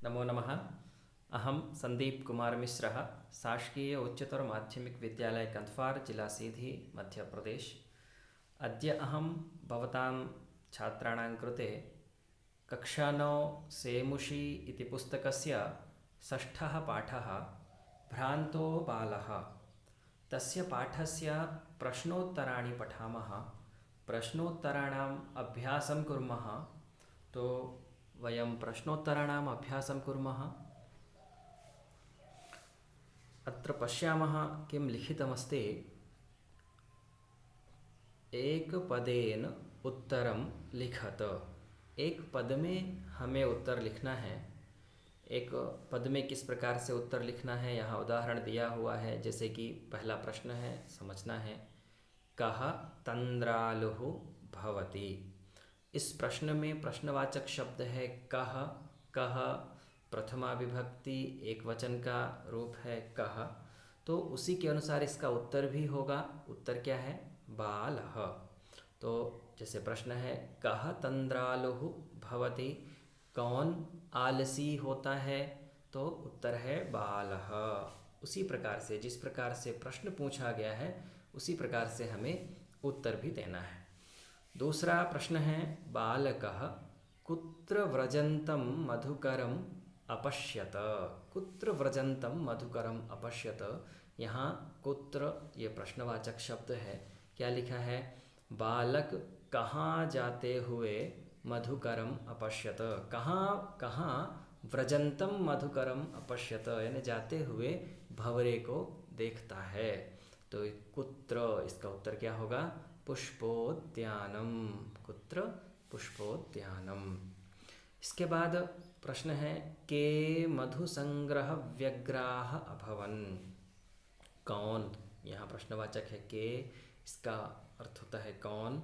नमो नमः। अहं संदीप कुमार मिश्रः, शासकीय उच्चतर माध्यमिक विद्यालय कन्थवार, जिला सीधी, मध्य प्रदेश। अद्य अहं भवतां छात्राणां कृते कक्षा 9 सेमुषी इति पुस्तकस्य षष्ठः पाठः भ्रान्तो बालः, तस्य पाठस्य प्रश्नोत्तराणि पठामः, प्रश्नोत्तराणाम् अभ्यासं कुर्मः। तो वयं प्रश्नोत्तराणाम् अभ्यासं कुर्मः। अत्र पश्यामः किं लिखितमस्ति। एकपदेन उत्तरं लिखत। एक पद में हमें उत्तर लिखना है। एक पद में किस प्रकार से उत्तर लिखना है, यहाँ उदाहरण दिया हुआ है। जैसे कि पहला प्रश्न है, समझना है। कः तन्द्रालुः भवति। इस प्रश्न में प्रश्नवाचक शब्द है कः। कः प्रथमा विभक्ति एक वचन का रूप है कः, तो उसी के अनुसार इसका उत्तर भी होगा। उत्तर क्या है? बालः। तो जैसे प्रश्न है कः तन्द्रालुः भवति, कौन आलसी होता है, तो उत्तर है बालः। उसी प्रकार से जिस प्रकार से प्रश्न पूछा गया है उसी प्रकार से हमें उत्तर भी देना है। दूसरा प्रश्न है बालकः कुत्र व्रजन्तं मधुकरम् अपश्यत। कुत्र व्रजन्तं मधुकरम् अपश्यत। यहाँ कुत्र ये प्रश्नवाचक शब्द है। क्या लिखा है? बालक कहाँ जाते हुए मधुकरम अपश्यत। कहाँ कहाँ व्रजन्तं मधुकरम अपश्यत, यानी जाते हुए भंवरे को देखता है। तो कुत्र, इसका उत्तर क्या होगा? पुष्पोद्यानम। कुत्र? पुष्पोद्यानम। इसके बाद प्रश्न है के मधुसंग्रह व्यग्राः अभवन्। कौन, यहाँ प्रश्नवाचक है के, इसका अर्थ होता है कौन।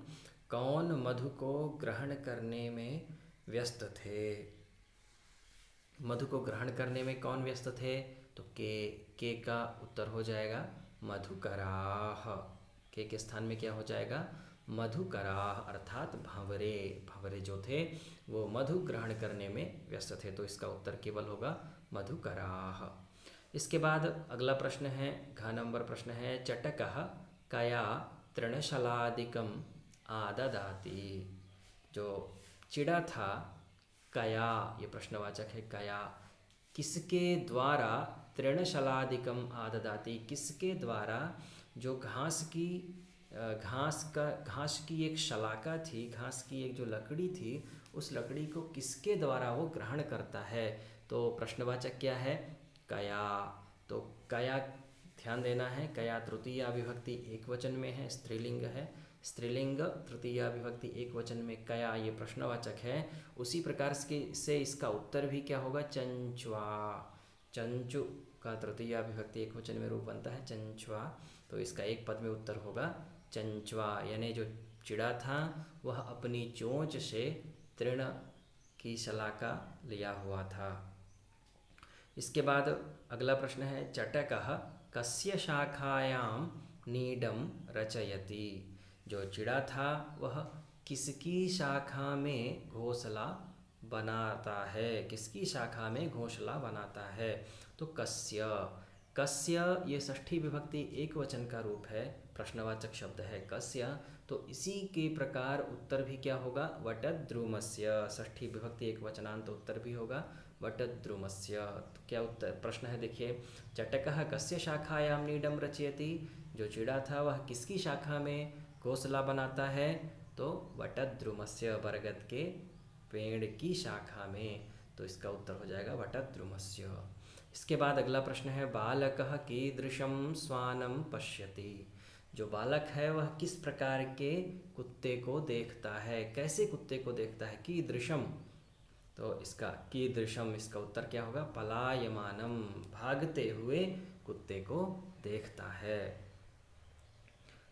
कौन मधु को ग्रहण करने में व्यस्त थे। मधु को ग्रहण करने में कौन व्यस्त थे? तो के का उत्तर हो जाएगा मधुकराः। के स्थान में क्या हो जाएगा? मधुकराः, अर्थात भंवरे। भंवरे जो थे वो मधु ग्रहण करने में व्यस्त थे, तो इसका उत्तर केवल होगा मधुकराः। इसके बाद अगला प्रश्न है, घ नंबर प्रश्न है चटकः कया तृणशलादिकम् आददाति। जो चिड़ा था कया, ये प्रश्नवाचक है कया, किसके द्वारा तृणशलादिकम आददाति, किसके द्वारा जो घास की एक शलाका थी, घास की एक जो लकड़ी थी, उस लकड़ी को किसके द्वारा वो ग्रहण करता है। तो प्रश्नवाचक क्या है? कया। तो कया ध्यान देना है। कया तृतीया विभक्ति एक वचन में है, स्त्रीलिंग है। स्त्रीलिंग तृतीया विभक्ति एक वचन में कया, ये प्रश्नवाचक है। उसी प्रकार से इसका उत्तर भी क्या होगा? चंचुआ। चंचु का तृतीया विभक्ति एक वचन में रूप बनता है चंचुआ, तो इसका एक पद में उत्तर होगा चंचुआ। यानी जो चिड़ा था वह अपनी चोंच से तृण की शलाका लिया हुआ था। इसके बाद अगला प्रश्न है चटकः कस्य शाखायां नीडं रचयति। जो चिड़ा था वह किसकी शाखा में घोंसला बनाता है। किसकी शाखा में घोंसला बनाता है? तो कस्य। कस्य ये षष्ठी विभक्ति एक वचन का रूप है, प्रश्नवाचक शब्द है कस्य। तो इसी के प्रकार उत्तर भी क्या होगा? वटद्रुमस्य। षष्ठी विभक्ति एक वचनांत उत्तर भी होगा वटद्रुमस्य। तो क्या उत्तर प्रश्न है देखिए, चटकः कस्य शाखायां नीडं रचयति। जो चिड़ा था वह किसकी शाखा में घोंसला बनाता है? तो वटद्रुमस्य, बरगद के पेड़ की शाखा में। तो इसका उत्तर हो जाएगा वटद्रुमस्य। इसके बाद अगला प्रश्न है बालकः कीदृशं श्वानं पश्यति। जो बालक है वह किस प्रकार के कुत्ते को देखता है, कैसे कुत्ते को देखता है? कीदृशम, तो इसका कीदृशम, इसका उत्तर क्या होगा? पलायमानम, भागते हुए कुत्ते को देखता है।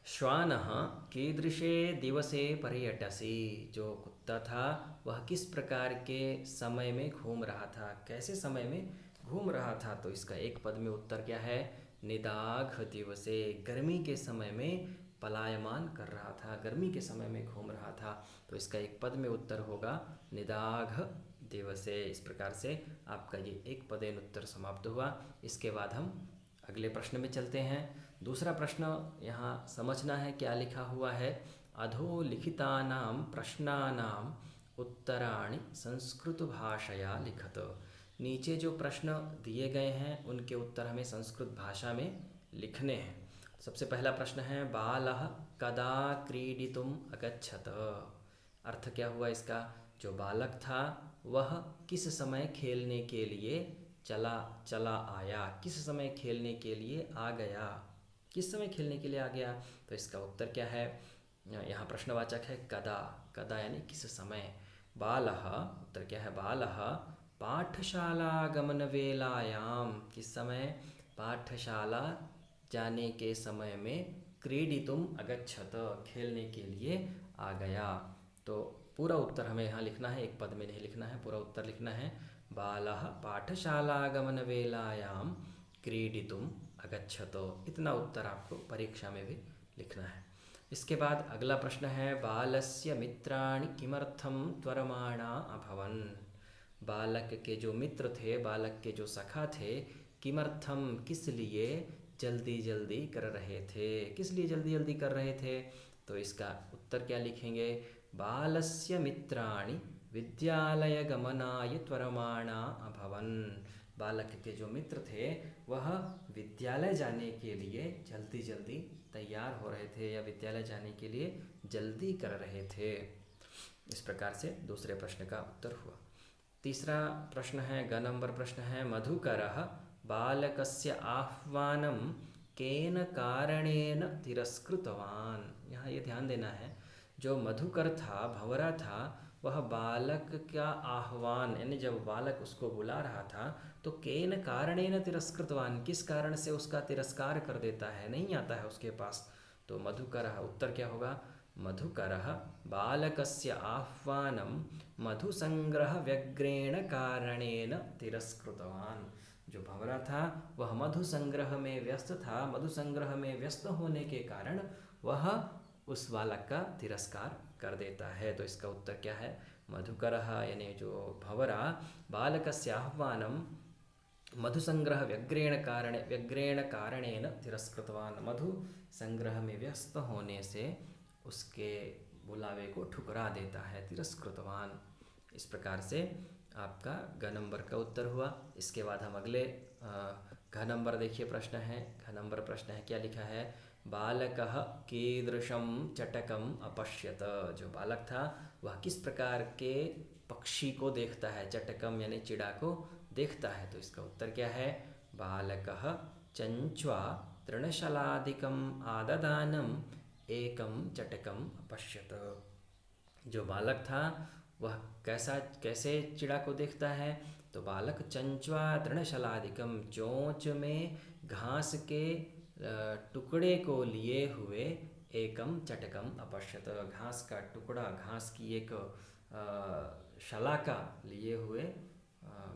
श्वानः कीदृशे दिवसे पर्यटसि। जो कुत्ता था वह किस प्रकार के समय में घूम रहा था, कैसे समय में घूम रहा था? तो इसका एक पद में उत्तर क्या है? निदाघ दिवसे, गर्मी के समय में पलायमान कर रहा था, गर्मी के समय में घूम रहा था। तो इसका एक पद में उत्तर होगा निदाघ दिवसे। इस प्रकार से आपका ये एक पदेन उत्तर समाप्त हुआ। इसके बाद हम अगले प्रश्न में चलते हैं। दूसरा प्रश्न यहाँ समझना है क्या लिखा हुआ है। अधोलिखितानां प्रश्नानां उत्तराणि संस्कृत भाषया लिखत। नीचे जो प्रश्न दिए गए हैं उनके उत्तर हमें संस्कृत भाषा में लिखने हैं। सबसे पहला प्रश्न है बालः कदा क्रीडितुम् अगच्छत। अर्थ क्या हुआ इसका। जो बालक था वह किस समय खेलने के लिए चला आया, किस समय खेलने के लिए आ गया, किस समय खेलने के लिए आ गया। तो इसका उत्तर क्या है। यहाँ प्रश्नवाचक है कदा, कदा यानी किस समय। बालः उत्तर क्या है। बालः पाठशाला गमन वेलायाम, किस समय, पाठशाला जाने के समय में, क्रीडितुम अगच्छत, खेलने के लिए आ गया। तो पूरा उत्तर हमें यहाँ लिखना है, एक पद में नहीं लिखना है, पूरा उत्तर लिखना है। बालः पाठशाला गमन वेलायाम क्रीडितुम अगच्छत। इतना उत्तर आपको परीक्षा में भी लिखना है। इसके बाद अगला प्रश्न है बालस्य मित्राणि किमर्थं त्वरमाणा अभवन्। बालक के जो मित्र थे, बालक के जो सखा थे, किमर्थम किस लिए, जल्दी जल्दी कर रहे थे, किस लिए जल्दी जल्दी कर रहे थे। तो इसका उत्तर क्या लिखेंगे। बालस्य मित्राणि विद्यालय गमनाय त्वरमाणा अभवन्। बालक के जो मित्र थे वह विद्यालय जाने के लिए जल्दी जल्दी तैयार हो रहे थे या विद्यालय जाने के लिए जल्दी कर रहे थे। इस प्रकार से दूसरे प्रश्न का उत्तर हुआ। तीसरा प्रश्न है ग नंबर प्रश्न है मधुकरः बालकस्य आह्वानं केन कारणेन तिरस्कृतवान्। यहाँ ये ध्यान देना है, जो मधुकर था, भंवरा था, वह बालक का आह्वान यानी जब बालक उसको बुला रहा था तो केन कारणेन तिरस्कृतवान्, किस कारण से उसका तिरस्कार कर देता है, नहीं आता है उसके पास। तो मधुकरः उत्तर क्या होगा। मधुकरः बालकस्य आह्वानं मधुसंग्रहव्यग्रेण कारणेन तिरस्कृतवान्। जो भंवरा था वह मधु संग्रह में व्यस्त था, मधु संग्रह में व्यस्त होने के कारण वह उस बालक का तिरस्कार कर देता है। तो इसका उत्तर क्या है। मधुकरः यानी जो भंवरा बालकस्य आह्वानं मधु संग्रह व्यग्रेण कारणेन तिरस्कृतवान्। मधु संग्रह में व्यस्त होने से उसके बुलावे को ठुकरा देता है, तिरस्कृतवान्। इस प्रकार से आपका ग नंबर का उत्तर हुआ। इसके बाद हम अगले घ नंबर देखिए प्रश्न है। घ नंबर प्रश्न है क्या लिखा है। बालकः कीदृशं चटकम अपश्यत। जो बालक था वह किस प्रकार के पक्षी को देखता है, चटकम यानी चिड़ा को देखता है। तो इसका उत्तर क्या है। बालकः चंच्वा तृणशलादिकम आददानम एकम चटकम अपश्यत। जो बालक था वह कैसे चिड़ा को देखता है। तो बालक चंच्वा तृणशलादिकम, चोंच में घास के टुकड़े को लिए हुए, एकम चटकम अपश्यत, घास का टुकड़ा, घास की एक शलाका लिए हुए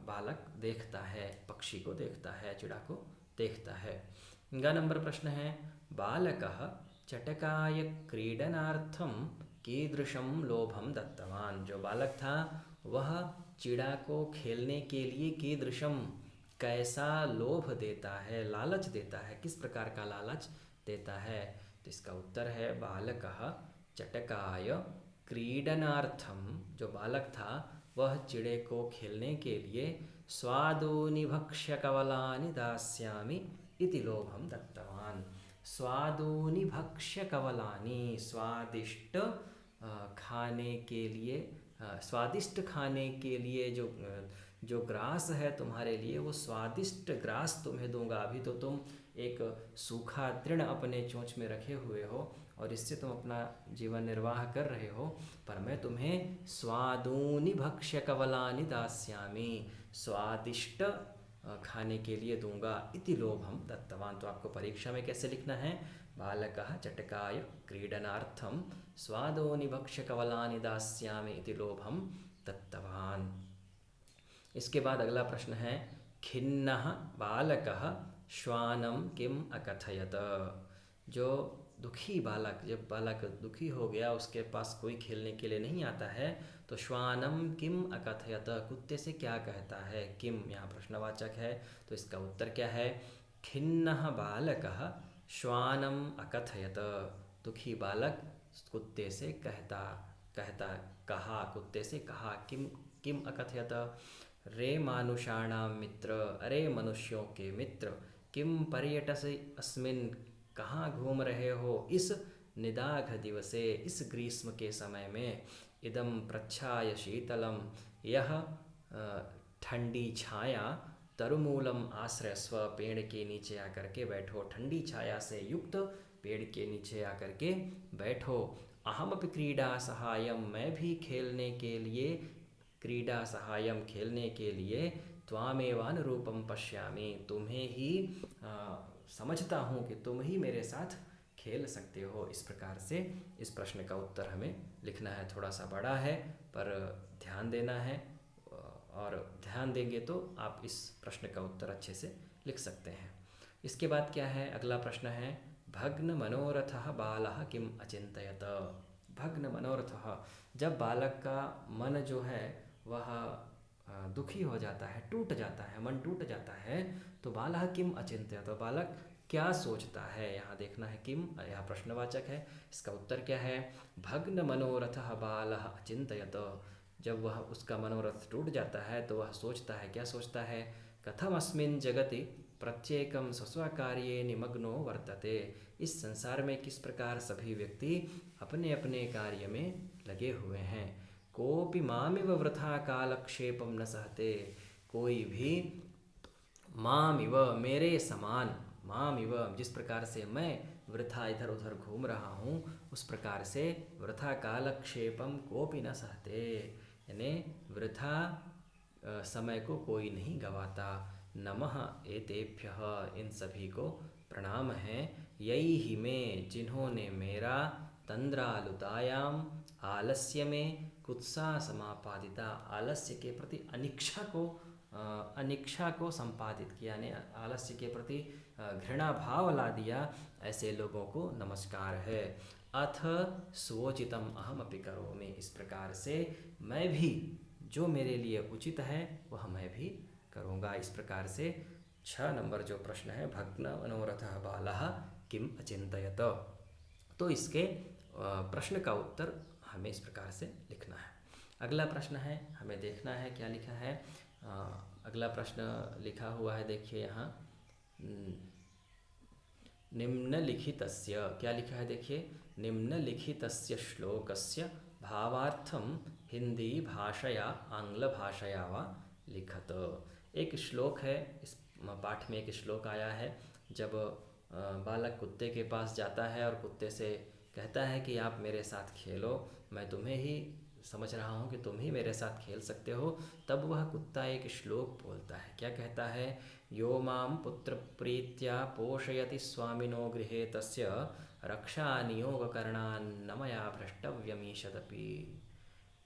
बालक देखता है, पक्षी को देखता है, चिड़ा को देखता है। ग नंबर प्रश्न है बालकः चटकाय क्रीडनार्थं कीदृशं लोभं दत्तवान्। जो बालक था वह चिड़ा को खेलने के लिए कीदृशम कैसा लोभ देता है, लालच देता है, किस प्रकार का लालच देता है। तो इसका उत्तर है बालकः चटकाय क्रीडनार्थम। जो बालक था वह चिड़े को खेलने के लिए स्वादूनि भक्ष्य कवलानि दास्यामि इति लोभं दत्तवान्। स्वादूनि भक्ष्य कवलानि, स्वादिष्ट खाने के लिए, स्वादिष्ट खाने के लिए जो ग्रास है तुम्हारे लिए, वो स्वादिष्ट ग्रास तुम्हें दूंगा। अभी तो तुम एक सूखा तृण अपने चोंच में रखे हुए हो और इससे तुम अपना जीवन निर्वाह कर रहे हो, पर मैं तुम्हें स्वादूनि भक्ष्य कवलानि दास्यामि, स्वादिष्ट खाने के लिए दूंगा। इति लोभम दत्तवान। तो आपको परीक्षा में कैसे लिखना है। बालकः चटकाय क्रीडनार्थम स्वादूनि भक्ष्य कवलानि दास्यामि इति लोभम दत्तवान। इसके बाद अगला प्रश्न है खिन्नः बालकः श्वानं किम अकथयत। जो दुखी बालक, जब बालक दुखी हो गया, उसके पास कोई खेलने के लिए नहीं आता है, तो श्वानम किम अकथयत, कुत्ते से क्या कहता है। किम यहाँ प्रश्नवाचक है, तो इसका उत्तर क्या है। खिन्नः बालकः श्वानम अकथयत, दुखी बालक कुत्ते से कहता कहता कहा, कुत्ते से कहा। किम किम अकथयत, रे मानुषाणां मित्र, अरे मनुष्यों के मित्र, किम पर्यटसि अस्मिन्, कहाँ घूम रहे हो इस निदाघ दिवसे, इस ग्रीष्म के समय में। इदं प्रच्छाय शीतलम, यह ठंडी छाया, तरुमूलम आश्रयस्व, पेड़ के नीचे आकर के बैठो, ठंडी छाया से युक्त पेड़ के नीचे आकर के बैठो। अहमपि क्रीडा सहायम, मैं भी खेलने के लिए, क्रीडा सहायम खेलने के लिए, त्वामेवानुरूपम पश्यामि, तुम्हें ही समझता हूँ कि तुम ही मेरे साथ खेल सकते हो। इस प्रकार से इस प्रश्न का उत्तर हमें लिखना है। थोड़ा सा बड़ा है पर ध्यान देना है, और ध्यान देंगे तो आप इस प्रश्न का उत्तर अच्छे से लिख सकते हैं। इसके बाद क्या है, अगला प्रश्न है, भग्न मनोरथः बालः किम अचिंतयत। भग्न मनोरथः, जब बालक का मन जो है वह दुखी हो जाता है, टूट जाता है, मन टूट जाता है, तो बालः किम अचिंतयत, तो बालक क्या सोचता है। यहाँ देखना है किम, यह प्रश्नवाचक है, इसका उत्तर क्या है। भग्न मनोरथः बालः अचिंतयत, जब वह उसका मनोरथ टूट जाता है तो वह सोचता है, क्या सोचता है। कथम अस्मिन् जगति प्रत्येकम स्वस्वकार्ये निमग्नो वर्तते, इस संसार में किस प्रकार सभी व्यक्ति अपने अपने कार्य में लगे हुए हैं। कोपि मामिव वृथा कालक्षेपम न सहते, कोई भी मामिव, मेरे समान, मामिव, जिस प्रकार से मैं वृथा इधर उधर घूम रहा हूँ, उस प्रकार से वृथा कालक्षेपम कोपि न सहते, यानी वृथा समय को कोई नहीं गवाता। नमः एतेभ्यः, इन सभी को प्रणाम है। यैहि में, जिन्होंने मेरा, तंद्रालुतायाम, आलस्य में, कुत्सा समापादिता, आलस्य के प्रति अनिच्छा को संपादित किया, यानी आलस्य के प्रति घृणा भाव ला दिया, ऐसे लोगों को नमस्कार है। अथ स्वोचितम अहमपि करोमि, इस प्रकार से मैं भी, जो मेरे लिए उचित है वह मैं भी करूँगा। इस प्रकार से 6 नंबर जो प्रश्न है, भग्न मनोरथः बालः किम अचिंतयत, तो इसके प्रश्न का उत्तर हमें इस प्रकार से लिखना है। अगला प्रश्न है, हमें देखना है क्या लिखा है। अगला प्रश्न लिखा हुआ है, देखिए यहाँ, निम्नलिखितस्य, क्या लिखा है देखिए, निम्नलिखितस्य श्लोकस्य भावार्थम हिंदी भाषया आंग्ल भाषया वा लिखत। एक श्लोक है, इस पाठ में एक श्लोक आया है, जब बालक कुत्ते के पास जाता है और कुत्ते से कहता है कि आप मेरे साथ खेलो, मैं तुम्हें ही समझ रहा हूँ कि तुम ही मेरे साथ खेल सकते हो, तब वह कुत्ता एक श्लोक बोलता है। क्या कहता है। यो मां पुत्र प्रीत्या पोषयति स्वामिनो गृहे तस्य रक्षा नियोग करणान्न मया भ्रष्टव्यमीषदपि।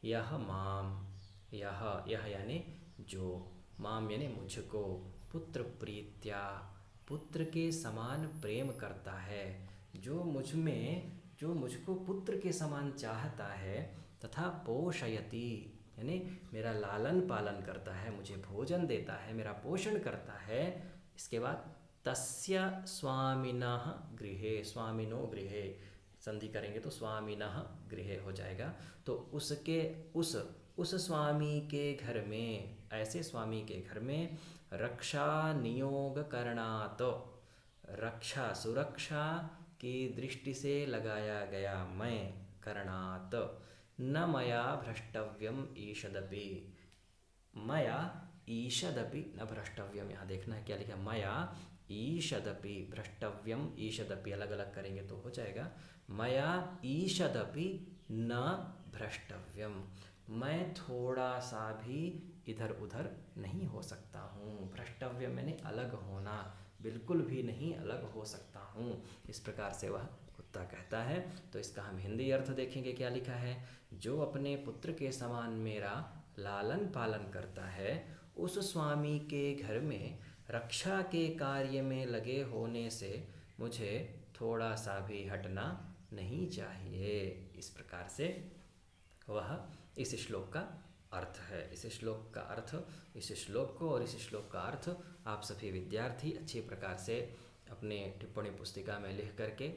यह माम, यह यानी जो, माम यानी मुझको, पुत्र प्रीत्या, पुत्र के समान प्रेम करता है, जो मुझ में, जो मुझको पुत्र के समान चाहता है, तथा पोषयति यानी मेरा लालन पालन करता है, मुझे भोजन देता है, मेरा पोषण करता है। इसके बाद तस्य स्वामिनः गृहे, स्वामिनो गृहे संधि करेंगे तो स्वामिनः गृहे हो जाएगा। तो उसके, उस स्वामी के घर में, ऐसे स्वामी के घर में, रक्षा नियोग करणात्, रक्षा सुरक्षा की दृष्टि से लगाया गया मैं, करणात्, न मया भ्रष्टव्यम ईषदपि, मया ईषदपि न भ्रष्टव्यम। यहाँ देखना है क्या लिखा, मया ईषदपि, भ्रष्टव्यम ईषदपि अलग अलग करेंगे तो हो जाएगा, मया ईषदपि न भ्रष्टव्यम, मैं थोड़ा सा भी इधर उधर नहीं हो सकता हूँ। भ्रष्टव्यम यानी अलग होना, बिल्कुल भी नहीं अलग हो सकता हूँ, इस प्रकार से वह कुत्ता कहता है। तो इसका हम हिंदी अर्थ देखेंगे, क्या लिखा है। जो अपने पुत्र के समान मेरा लालन पालन करता है, उस स्वामी के घर में रक्षा के कार्य में लगे होने से मुझे थोड़ा सा भी हटना नहीं चाहिए। इस प्रकार से वह इस श्लोक का अर्थ है। इस श्लोक का अर्थ, इस श्लोक को और इस श्लोक का अर्थ आप सभी विद्यार्थी अच्छी प्रकार से अपने टिप्पणी पुस्तिका में लिख करके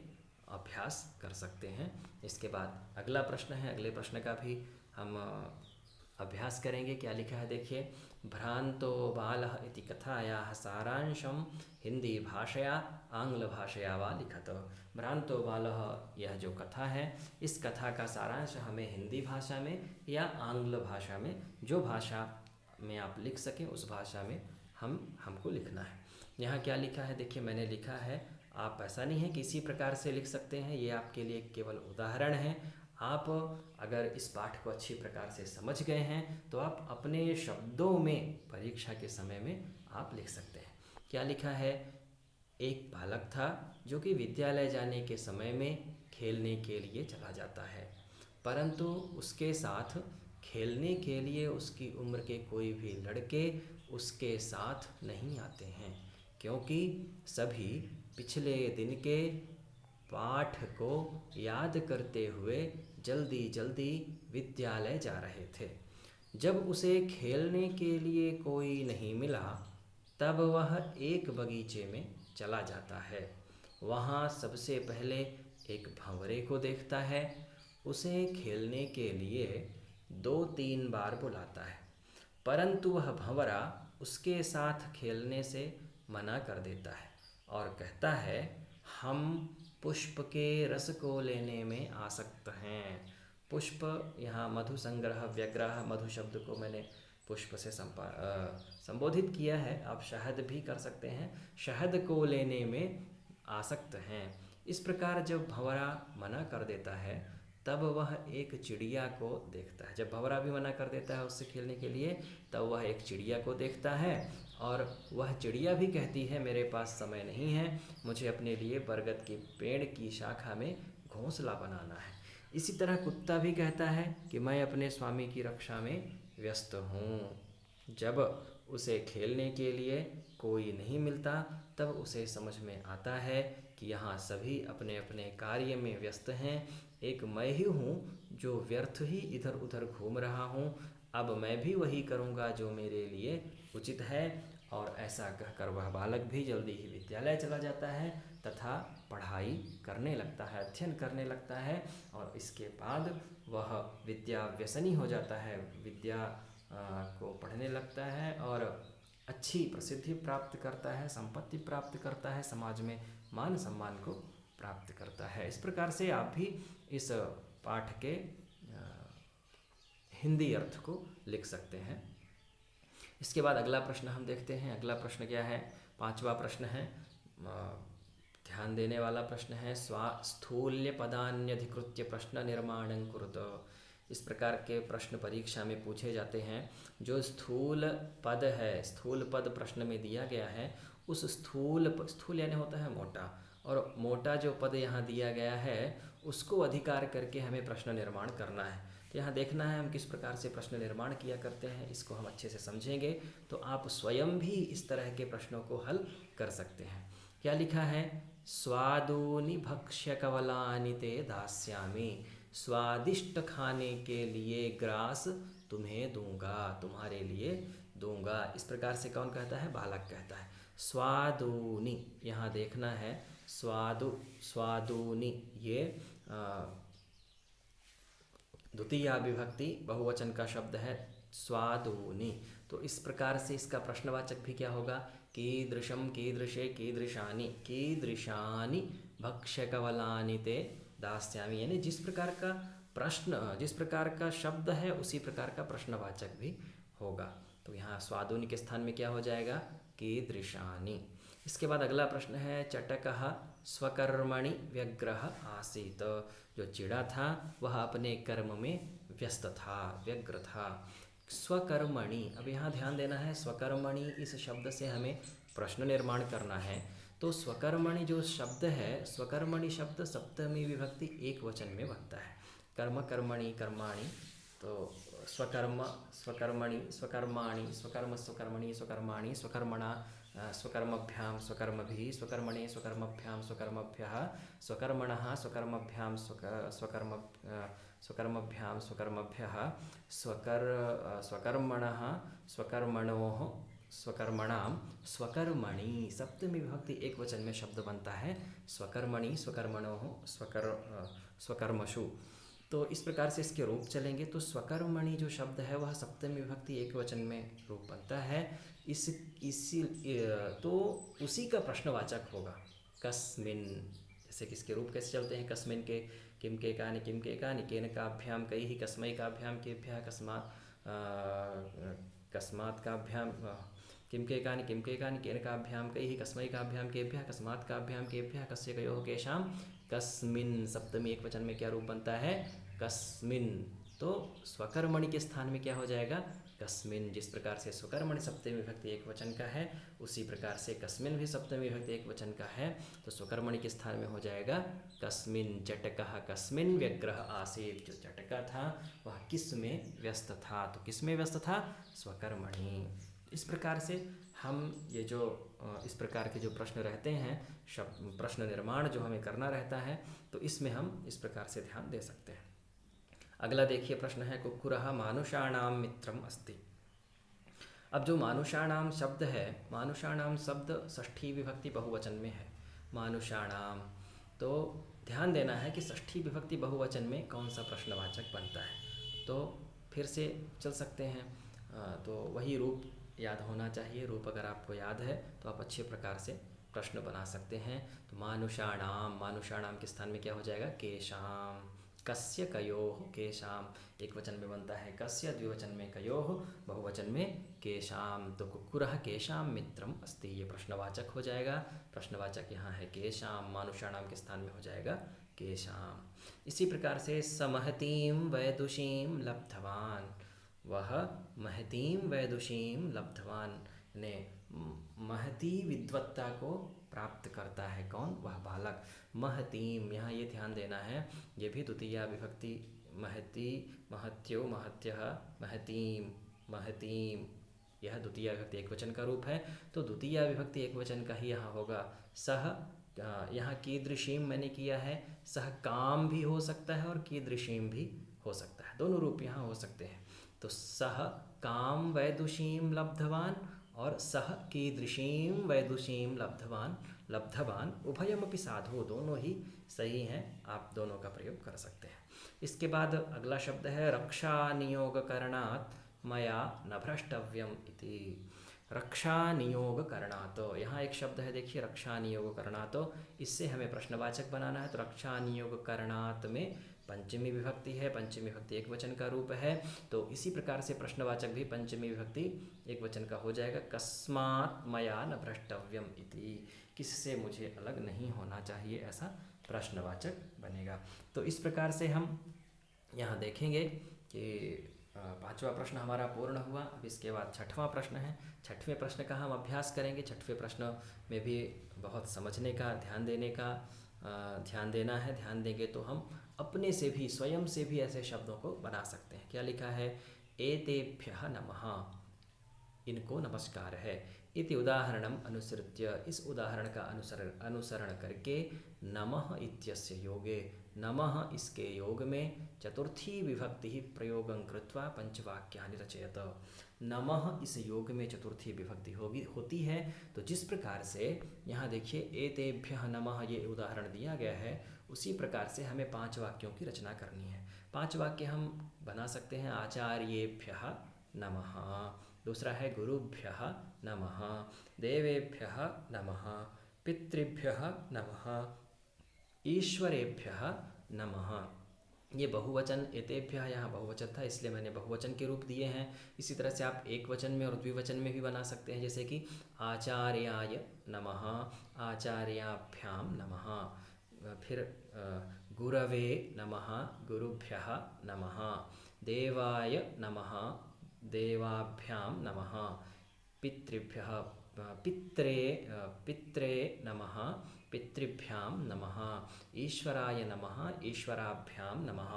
अभ्यास कर सकते हैं। इसके बाद अगला प्रश्न है, अगले प्रश्न का भी हम अभ्यास करेंगे। क्या लिखा है देखिए, भ्रांतो बालः इति कथायाः सारांशम हिंदी भाषया आंग्ल भाषया वा लिखत। भ्रांतो बालः, यह जो कथा है, इस कथा का सारांश हमें हिंदी भाषा में या आंग्ल भाषा में, जो भाषा में आप लिख सकें उस भाषा में हमको लिखना है। यहाँ क्या लिखा है देखिए, मैंने लिखा है, आप ऐसा नहीं है कि इसी प्रकार से लिख सकते हैं, ये आपके लिए केवल उदाहरण है। आप अगर इस पाठ को अच्छी प्रकार से समझ गए हैं तो आप अपने शब्दों में परीक्षा के समय में आप लिख सकते हैं। क्या लिखा है, एक बालक था जो कि विद्यालय जाने के समय में खेलने के लिए चला जाता है, परंतु उसके साथ खेलने के लिए उसकी उम्र के कोई भी लड़के उसके साथ नहीं आते हैं, क्योंकि सभी पिछले दिन के पाठ को याद करते हुए जल्दी जल्दी विद्यालय जा रहे थे। जब उसे खेलने के लिए कोई नहीं मिला तब वह एक बगीचे में चला जाता है। वहाँ सबसे पहले एक भंवरे को देखता है। उसे खेलने के लिए 2-3 बार बुलाता है, परंतु वह भंवरा उसके साथ खेलने से मना कर देता है और कहता है, हम पुष्प के रस को लेने में आसक्त हैं। पुष्प, यहाँ मधु संग्रह व्यग्रह, मधु शब्द को मैंने पुष्प से संबोधित किया है, आप शहद भी कर सकते हैं। शहद को लेने में आसक्त हैं। इस प्रकार जब भंवरा मना कर देता है तब वह एक चिड़िया को देखता है। जब भंवरा भी मना कर देता है उससे खेलने के लिए, तब वह एक चिड़िया को देखता है और वह चिड़िया भी कहती है, मेरे पास समय नहीं है, मुझे अपने लिए बरगद के पेड़ की शाखा में घोंसला बनाना है। इसी तरह कुत्ता भी कहता है कि मैं अपने स्वामी की रक्षा में व्यस्त हूँ। जब उसे खेलने के लिए कोई नहीं मिलता तब उसे समझ में आता है कि यहाँ सभी अपने अपने कार्य में व्यस्त हैं, एक मैं ही हूँ जो व्यर्थ ही इधर उधर घूम रहा हूँ। अब मैं भी वही करूँगा जो मेरे लिए उचित है। और ऐसा कहकर वह बालक भी जल्दी ही विद्यालय चला जाता है तथा पढ़ाई करने लगता है, अध्ययन करने लगता है। और इसके बाद वह विद्या व्यसनी हो जाता है, विद्या को पढ़ने लगता है और अच्छी प्रसिद्धि प्राप्त करता है, संपत्ति प्राप्त करता है, समाज में मान सम्मान को प्राप्त करता है। इस प्रकार से आप भी इस पाठ के हिंदी अर्थ को लिख सकते हैं। इसके बाद अगला प्रश्न हम देखते हैं। अगला प्रश्न क्या है, 5वां प्रश्न है, ध्यान देने वाला प्रश्न है। स्थूल्य पदान्यधिकृत्य प्रश्न निर्माणं कुरुत। इस प्रकार के प्रश्न परीक्षा में पूछे जाते हैं। जो स्थूल पद है, स्थूल पद प्रश्न में दिया गया है, उस स्थूल यानी होता है मोटा, और मोटा जो पद यहाँ दिया गया है उसको अधिकार करके हमें प्रश्न निर्माण करना है। तो यहाँ देखना है हम किस प्रकार से प्रश्न निर्माण किया करते हैं, इसको हम अच्छे से समझेंगे तो आप स्वयं भी इस तरह के प्रश्नों को हल कर सकते हैं। क्या लिखा है, स्वादूनि भक्ष्य कवलानि ते दास्यामि। स्वादिष्ट खाने के लिए ग्रास तुम्हें दूंगा, तुम्हारे लिए दूंगा। इस प्रकार से कौन कहता है, बालक कहता है। स्वादूनि, यहाँ देखना है, स्वादूनि ये द्वितीया विभक्ति बहुवचन का शब्द है, स्वादूनि। तो इस प्रकार से इसका प्रश्नवाचक भी क्या होगा, कीदृशम कीदृशे कीदृशानि, कीदृशानि भक्ष्यकवलानि ते दास्यामि। यानी जिस प्रकार का प्रश्न, जिस प्रकार का शब्द है उसी प्रकार का प्रश्नवाचक भी होगा। तो यहाँ स्वादूनि के स्थान में क्या हो जाएगा, कीदृशानि। इसके बाद अगला प्रश्न है, चटकः स्वकर्मणि व्यग्रः आसीत्। जो चिड़ा था वह अपने कर्म में व्यस्त था, व्यग्र था। स्वकर्मणि, अब यहाँ ध्यान देना है, स्वकर्मणि इस शब्द से हमें प्रश्न निर्माण करना है। तो स्वकर्मणि जो शब्द है, स्वकर्मणि शब्द सप्तमी विभक्ति एक वचन में बनता है। कर्म कर्मणि कर्माणि, तो स्वकर्म स्वकर्मणि स्वकर्माणि स्वकर्म स्वकर्मणि स्वकर्माणि स्वकर्मणा स्वकर्मभ्यां स्वकर्मभिः स्वकर्मणे स्वकर्मभ्यां स्वकर्मभ्यः स्वकर्मणः स्वकर्मभ्यां स्वकर्मभ्यां स्वकर्मभ्यः स्वकर्मणः स्वकर्मणोः स्वकर्मणां स्वकर्मणि। सप्तमी विभक्ति एक वचन में शब्द बनता है स्वकर्मणि स्वकर्मणोः स्वकर्मसु। तो इस प्रकार से इसके रूप चलेंगे तो स्वकर्मणि जो शब्द है वह सप्तमी विभक्ति एक वचन में रूप बनता है। इसी तो उसी का प्रश्नवाचक होगा कस्मिन। जैसे कि इसके रूप कैसे चलते हैं, कस्मिन के किम के कानि केन काभ्याम कैहि कस्मै काभ्याम केभ्यः कस्मात् काभ्याम किम के कानि केन काभ्याम कैहि कस्मै काभ्याम केभ्यः कस्मात् काभ्याम केभ्यः कस्य कयोः केषां कस्मिन। सप्तमी एक वचन में क्या रूप बनता है, कस्मिन। तो स्वकर्मणि के स्थान में क्या हो जाएगा, कस्मिन। जिस प्रकार से स्वकर्मणि सप्तमी विभक्ति एक वचन का है उसी प्रकार से कस्मिन भी सप्तमी विभक्ति एक वचन का है। तो स्वकर्मणि के स्थान में हो जाएगा कस्मिन। चटकः कस्मिन व्यग्रः आसीत्। जो चटका था वह किस में व्यस्त था, तो किस में व्यस्त था, स्वकर्मणि। इस प्रकार से हम ये जो इस प्रकार के जो प्रश्न रहते हैं, प्रश्न निर्माण जो हमें करना रहता है, तो इसमें हम इस प्रकार से ध्यान दे सकते हैं। अगला देखिए प्रश्न है, कुक्कुरः मानुषाणां मित्रम् अस्ति। अब जो मानुषाणां शब्द है, मानुषाणां शब्द षष्ठी विभक्ति बहुवचन में है। मानुषाणां, तो ध्यान देना है कि षष्ठी विभक्ति बहुवचन में कौन सा प्रश्नवाचक बनता है। तो फिर से चल सकते हैं, तो वही रूप याद होना चाहिए। रूप अगर आपको याद है तो आप अच्छे प्रकार से प्रश्न बना सकते हैं। तो मानुषाणाम, मानुषाणाम के स्थान में क्या हो जाएगा, केशाम। कस्य कयोः केशाम, एक वचन में बनता है कस्य, द्विवचन में कयोः, बहुवचन में केशाम। तो कुक्कुरः केशाम मित्रम अस्ति, ये प्रश्नवाचक हो जाएगा। प्रश्नवाचक यहाँ है केशाम, मानुषाणाम के स्थान में हो जाएगा केशाम। इसी प्रकार से समहतीं वैदुषीं लब्धवान, वह महतीं वैदुषीं लब्धवान ने महती विद्वत्ता को प्राप्त करता है। कौन, वह बालक। महतीम, यहाँ ये ध्यान देना है, ये भी द्वितीया विभक्ति, महती महत्यो महत्यः महतीम महतीम, यह द्वितीया विभक्ति एक वचन का रूप है। तो द्वितीया विभक्ति एक वचन का ही यहाँ होगा सह। यहाँ कीदृशीम मैंने किया है, सह काम भी हो सकता है और कीदृशीम भी हो सकता है, दोनों रूप यहाँ हो सकते हैं। तो सह काम वैदुषीं लब्धवान और सह कीदृशीं वैदुषीं लब्धवान उभयमपि साधु, दोनों ही सही हैं, आप दोनों का प्रयोग कर सकते हैं। इसके बाद अगला शब्द है रक्षा नियोग करणात् मया न भ्रष्टव्यम इति। रक्षा नियोग करणात्, यहाँ एक शब्द है देखिए, रक्षा नियोग करणात्, इससे हमें प्रश्नवाचक बनाना है। तो रक्षा नियोग करणात् में पंचमी विभक्ति है, पंचमी विभक्ति एक वचन का रूप है। तो इसी प्रकार से प्रश्नवाचक भी पंचमी विभक्ति एक वचन का हो जाएगा, कस्मात् मया न भ्रष्टव्यम इति, किससे मुझे अलग नहीं होना चाहिए, ऐसा प्रश्नवाचक बनेगा। तो इस प्रकार से हम यहाँ देखेंगे कि पांचवा प्रश्न हमारा पूर्ण हुआ। अब इसके बाद छठवां प्रश्न है। छठवें प्रश्न का हम अभ्यास करेंगे। छठवें प्रश्न में भी बहुत समझने का, ध्यान देने का ध्यान देना है। ध्यान देंगे तो हम अपने से भी, स्वयं से भी ऐसे शब्दों को बना सकते हैं। क्या लिखा है, एतेभ्यः नमः, इनको नमस्कार है। इति उदाहरणम अनुसृत्य, इस उदाहरण का अनुसरण करके, नमः इत्यस्य योगे, नमः इसके योग में, चतुर्थी विभक्ति प्रयोगं कृत्वा पंचवाक्यानि रचयत। नमः इस योग में चतुर्थी विभक्ति होती है। तो जिस प्रकार से यहाँ देखिए एतेभ्यः नमः ये उदाहरण दिया गया है, उसी प्रकार से हमें 5 वाक्यों की रचना करनी है। 5 वाक्य हम बना सकते हैं। आचार्येभ्यः नमः, दूसरा है गुरुभ्यः नमः, देवेभ्यः नमः, पितृभ्यः नमः, ईश्वरेभ्यः नमः। ये बहुवचन, एतेभ्यः यहाँ बहुवचन था इसलिए मैंने बहुवचन के रूप दिए हैं। इसी तरह से आप एक वचन में और द्विवचन में भी बना सकते हैं, जैसे कि आचार्याय नमः, आचार्याभ्यां नमः, फिर गुरवे नमः, गुरुभ्यः नमः, देवाय नमः, देवाभ्यां नमः, पितृभ्यः पित्रे नमः, पितृभ्यां नमः, ईश्वराय नमः, ईश्वराभ्यां नमः,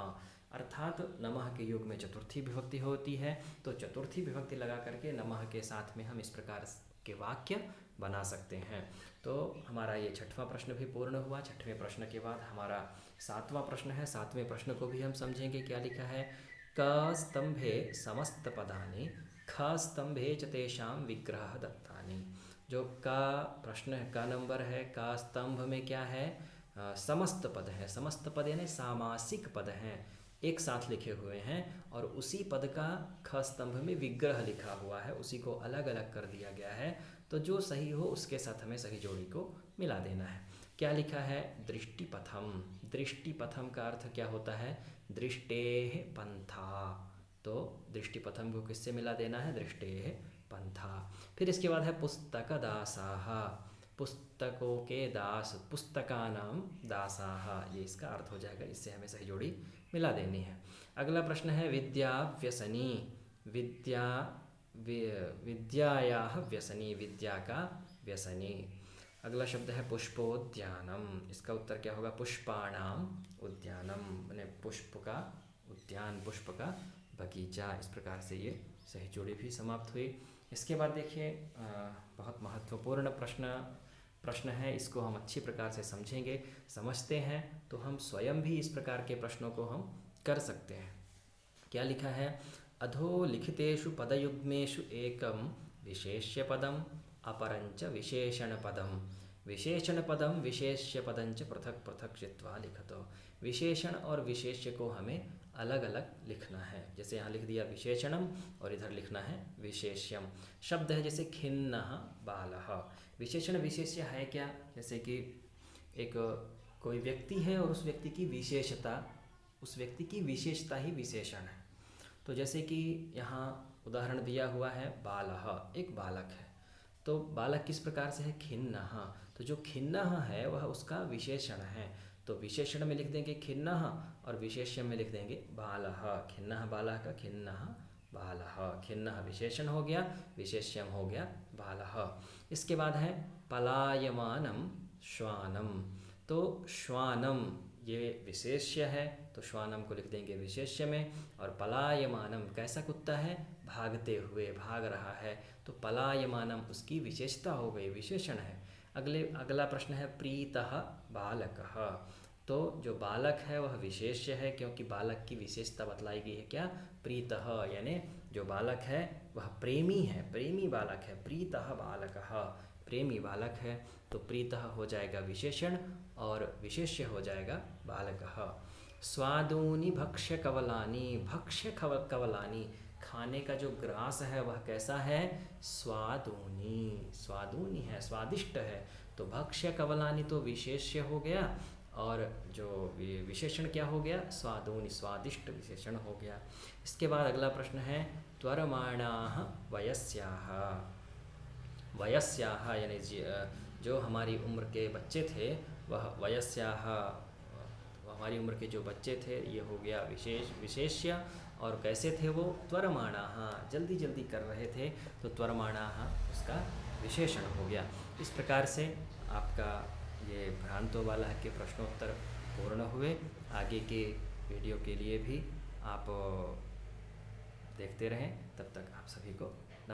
अर्थात नमः के योग में चतुर्थी विभक्ति होती है, तो चतुर्थी विभक्ति लगा करके नमः के साथ में हम इस प्रकार के वाक्य बना सकते हैं। तो हमारा ये छठवां प्रश्न भी पूर्ण हुआ। छठवें प्रश्न के बाद हमारा सातवां प्रश्न है। सातवें प्रश्न को भी हम समझेंगे। क्या लिखा है? क स्तंभे समस्त पदानि ख स्तंभे च तेषां विग्रह दत्तानि। जो का प्रश्न है, का नंबर है, का स्तंभ में क्या है? समस्त पद है। समस्त पद यानी सामासिक पद हैं, एक साथ लिखे हुए हैं, और उसी पद का ख स्तंभ में विग्रह लिखा हुआ है, उसी को अलग अलग कर दिया गया है। तो जो सही हो उसके साथ हमें सही जोड़ी को मिला देना है। क्या लिखा है? दृष्टिपथम। दृष्टिपथम का अर्थ क्या होता है? दृष्टेः पंथा। तो दृष्टिपथम को किससे मिला देना है? दृष्टेः पंथा। फिर इसके बाद है पुस्तक दासाः। पुस्तकों के दास, पुस्तकानाम दासाः, ये इसका अर्थ हो जाएगा। इससे हमें सही जोड़ी मिला देनी है। अगला प्रश्न है विद्या व्यसनी। विद्यायाः व्यसनी, विद्या का व्यसनी। अगला शब्द है पुष्पोद्यानम। इसका उत्तर क्या होगा? पुष्पाणाम उद्यानम, माने पुष्प का उद्यान, पुष्प का बगीचा। इस प्रकार से ये सही जोड़ी भी समाप्त हुई। इसके बाद देखिए बहुत महत्वपूर्ण प्रश्न है। इसको हम अच्छी प्रकार से समझेंगे, समझते हैं तो हम स्वयं भी इस प्रकार के प्रश्नों को हम कर सकते हैं। क्या लिखा है? अधोलिखितेषु पदयुग्मेषु एकं विशेष्यपदम् अपरञ्च विशेषणपदम्। विशेषणपदं विशेष्यपदञ्च पृथक पृथक चित्वा लिखतो। विशेषण और विशेष्य को हमें अलग अलग लिखना है। जैसे यहाँ लिख दिया विशेषणम और इधर लिखना है विशेष्यम। शब्द है जैसे खिन्नः बालः। विशेषण विशेष्य है क्या? जैसे कि एक कोई व्यक्ति है और उस व्यक्ति की विशेषता, उस व्यक्ति की विशेषता ही विशेषण है। तो जैसे कि यहाँ उदाहरण दिया हुआ है बालः, एक बालक है। तो बालक किस प्रकार से है? खिन्नः। तो जो खिन्नः है वह उसका विशेषण है। तो विशेषण में लिख देंगे खिन्नः और विशेष्य में लिख देंगे बालः। खिन्नः बालः का खिन्नः बालः। खिन्नः विशेषण हो गया, विशेष्यम हो गया बालः। इसके बाद है पलायमानम श्वानम। तो श्वानम ये विशेष्य है, तो श्वानम को लिख देंगे विशेष्य में। और पलायमानम कैसा कुत्ता है? भागते हुए, भाग रहा है। तो पलायमानम उसकी विशेषता हो गई, विशेषण है। अगला प्रश्न है प्रीतः बालकः। तो जो बालक है वह विशेष्य है, क्योंकि बालक की विशेषता बतलाई गई है क्या? प्रीतः, यानी जो बालक है वह प्रेमी है, प्रेमी बालक है। प्रीतः बालकः, प्रेमी बालक है। तो प्रीतः हो जाएगा विशेषण और विशेष्य हो जाएगा बालकः। स्वादूनि भक्ष्य कवलानि। भक्ष्य कवलानि, खाने का जो ग्रास है वह कैसा है? स्वादूनि, स्वादूनि है, स्वादिष्ट है। तो भक्ष्य कवलानि तो विशेष्य हो गया, और जो विशेषण क्या हो गया? स्वादूनि, स्वादिष्ट विशेषण हो गया। इसके बाद अगला प्रश्न है त्वरमाणाः वयस्याः। वयस्याः यानी जो हमारी उम्र के बच्चे थे वह वयस्याः, हमारी उम्र के जो बच्चे थे, ये हो गया विशेष्य। और कैसे थे वो? त्वरमाणाः, जल्दी जल्दी कर रहे थे, तो त्वरमाणाः उसका विशेषण हो गया। इस प्रकार से आपका ये भ्रांतो वाला के प्रश्नोत्तर पूर्ण हुए। आगे के वीडियो के लिए भी आप देखते रहें। तब तक आप सभी को